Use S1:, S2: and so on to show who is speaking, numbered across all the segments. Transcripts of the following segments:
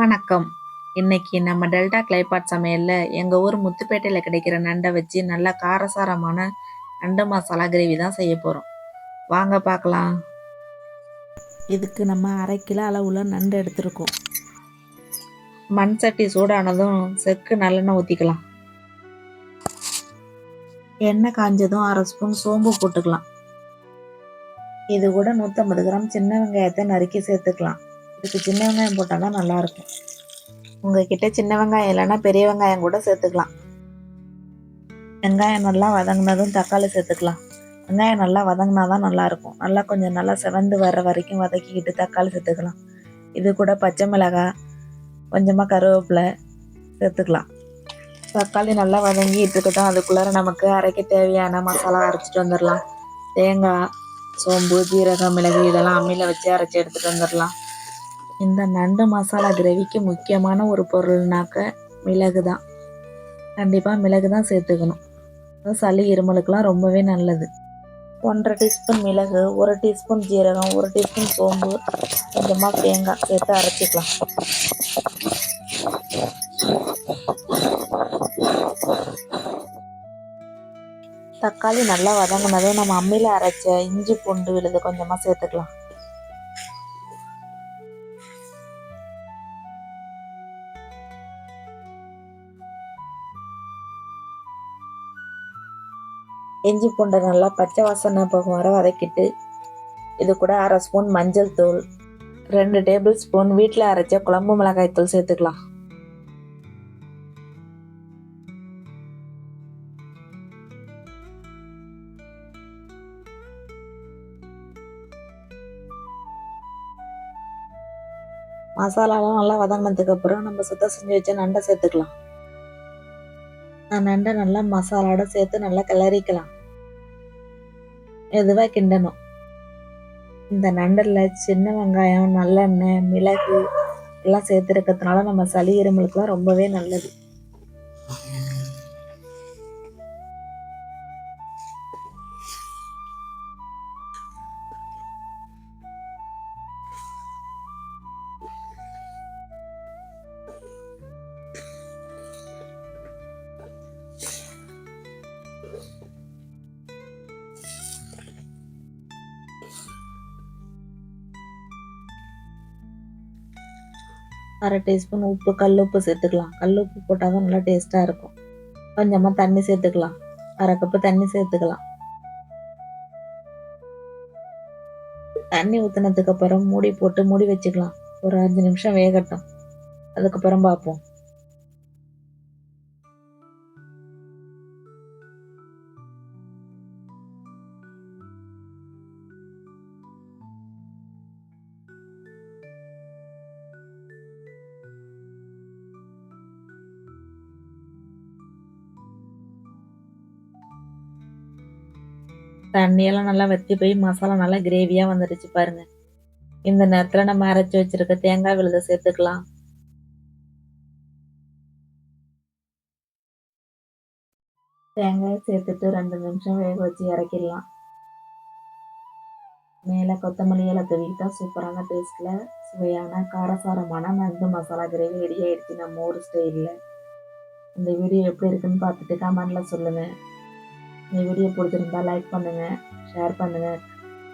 S1: வணக்கம். இன்னைக்கு நம்ம டெல்டா கிளைபாட் சமையல்ல எங்க ஊர் முத்துப்பேட்டையில கிடைக்கிற நண்டை வச்சு நல்ல காரசாரமான நண்டு மசாலா கிரேவி தான் செய்ய போறோம். வாங்க பார்க்கலாம்.
S2: இதுக்கு நம்ம 1/2 கிலோ அளவுல நண்டு எடுத்திருக்கோம்.
S1: மண் சட்டி சூடானதும் செக்கு நல்லெண்ணெய் ஊற்றிக்கலாம். எண்ணெய் காஞ்சதும் 1/2 ஸ்பூன் சோம்பு போட்டுக்கலாம். இது கூட 150 கிராம் சின்ன வெங்காயத்தை நறுக்கி சேர்த்துக்கலாம். இதுக்கு சின்ன வெங்காயம் போட்டால் தான் நல்லாயிருக்கும். உங்ககிட்ட சின்ன வெங்காயம் இல்லைன்னா பெரிய வெங்காயம் கூட சேர்த்துக்கலாம். வெங்காயம் நல்லா வதங்கினதும் தக்காளி சேர்த்துக்கலாம். வெங்காயம் நல்லா வதங்கினா தான் நல்லாயிருக்கும். நல்லா செவந்து வர்ற வரைக்கும் வதக்கிக்கிட்டு தக்காளி சேர்த்துக்கலாம். இது கூட பச்சை மிளகாய், கொஞ்சமாக கருவேப்பிலை சேர்த்துக்கலாம். தக்காளி நல்லா வதங்கிட்டு இருக்கட்டும். அதுக்குள்ளார நமக்கு அரைக்க தேவையான மசாலா அரைச்சிட்டு வந்துடலாம். தேங்காய், சோம்பு, ஜீரகம், மிளகு இதெல்லாம் அம்மியில் வச்சு அரைச்சி எடுத்துகிட்டு வந்துடலாம். இந்த நண்டு மசாலா கிரேவிக்கு முக்கியமான ஒரு பொருள்னாக்க மிளகு தான். கண்டிப்பாக மிளகு தான் சேர்த்துக்கணும். சளி இருமலுக்கெல்லாம் ரொம்பவே நல்லது. 1/2 டீஸ்பூன் மிளகு, 1 டீஸ்பூன் ஜீரகம், 1 டீஸ்பூன் சோம்பு, கொஞ்சமாக தேங்காய் சேர்த்து அரைச்சிக்கலாம். தக்காளி நல்லா வதங்கினதும் நம்ம அம்மியில் அரைச்ச இஞ்சி பூண்டு விழுது கொஞ்சமாக சேர்த்துக்கலாம். இஞ்சி பூண்டை நல்லா பச்சை வாசனை போகும் வர வதக்கிட்டு இது கூட 1/2 ஸ்பூன் மஞ்சள் தூள், 2 டேபிள் ஸ்பூன் வீட்டில் அரைச்ச குழம்பு மிளகாய் தூள் சேர்த்துக்கலாம். மசாலாலாம் நல்லா வதங்கினதுக்கு அப்புறம் நம்ம சுத்தம் செஞ்சு வச்ச நண்டை சேர்த்துக்கலாம். நண்டை நல்லா மசாலாவோட சேர்த்து நல்லா கிளறிக்கலாம். மெதுவாக கிண்டணும். இந்த நண்டில் சின்ன வெங்காயம், நல்லெண்ணெய், மிளகு எல்லாம் சேர்த்துருக்கிறதுனால நம்ம சளி இருமலுக்குலாம் ரொம்பவே நல்லது. அரை டீஸ்பூன் உப்பு, கல்லுப்பு சேர்த்துக்கலாம். கல்லுப்பு போட்டால் தான் நல்லா டேஸ்ட்டாக இருக்கும். கொஞ்சமாக தண்ணி சேர்த்துக்கலாம். 1/2 கப்பு தண்ணி சேர்த்துக்கலாம். தண்ணி ஊற்றினதுக்கு அப்புறம் மூடி போட்டு மூடி வச்சுக்கலாம். ஒரு 5 நிமிஷம் வேகட்டும். அதுக்கப்புறம் பார்ப்போம். தண்ணியெல்லாம் நல்லா வற்றி போய் மசாலா நல்லா கிரேவியாக வந்துடுச்சு பாருங்க. இந்த நேரத்தில் நம்ம அரைச்சி வச்சிருக்க தேங்காய் விழுதை சேர்த்துக்கலாம். தேங்காயை சேர்த்துட்டு 2 நிமிஷம் வேக வச்சு இறக்கிடலாம். மேலே கொத்தமல்லி இலை தூவிக்கிட்டா சூப்பரான டேஸ்ட்டில் சுவையான காரசாரமான நண்டு மசாலா கிரேவி ரெடி ஆயிடுச்சு நம்ம ஊர் ஸ்டைலில். இந்த வீடியோ எப்படி இருக்குன்னு பார்த்துட்டு கமெண்டில் சொல்லுங்கள். இந்த வீடியோ பிடிச்சிருந்தா லைக் பண்ணுங்கள், ஷேர் பண்ணுங்கள்.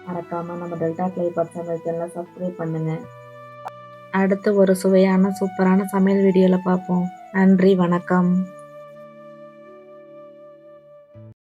S1: மறக்காமல் நம்ம டெல்டா கிளைபாட் சமையல் சேனலை சப்ஸ்கிரைப் பண்ணுங்கள். அடுத்து ஒரு சுவையான சூப்பரான சமையல் வீடியோவில் பார்ப்போம். நன்றி, வணக்கம்.